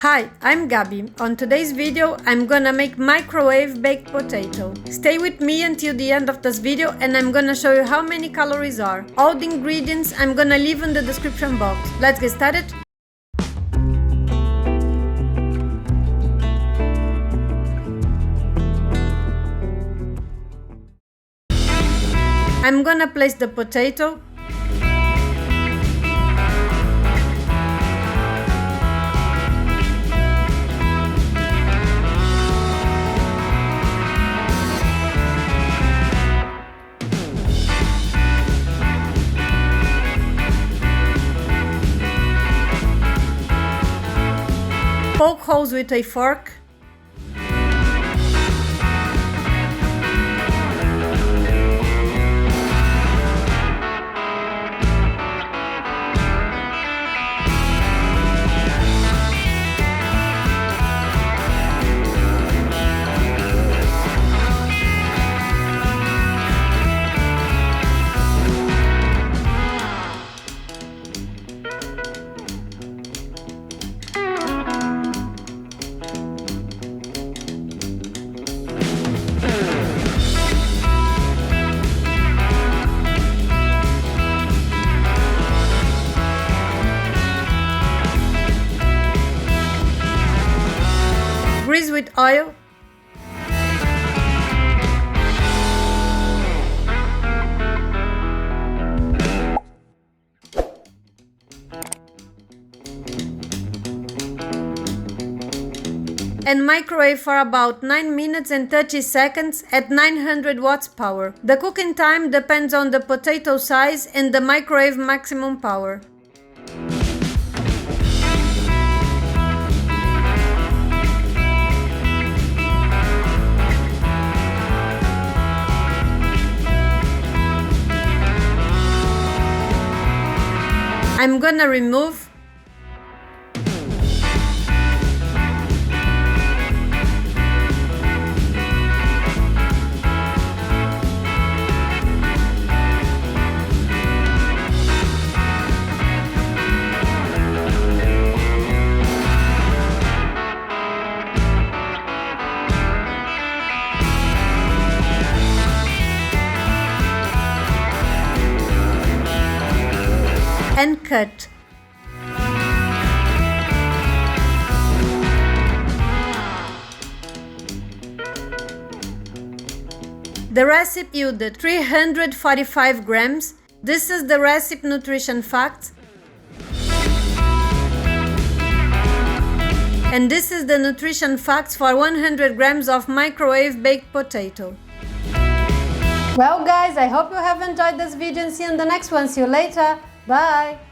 Hi, I'm Gabi. On today's video, I'm gonna make microwave baked potato. Stay with me until the end of this video and I'm gonna show you how many calories are. All the ingredients I'm gonna leave in the description box. Let's get started. I'm gonna place the potato, poke holes with a fork, grease with oil, and microwave for about 9 minutes and 30 seconds at 900 watts power. The cooking time depends on the potato size and the microwave maximum power. I'm gonna remove and cut. The recipe yielded 345 grams. This is the recipe nutrition facts. And this is the nutrition facts for 100 grams of microwave baked potato. Well guys, I hope you have enjoyed this video and see you in the next one. See you later. Bye!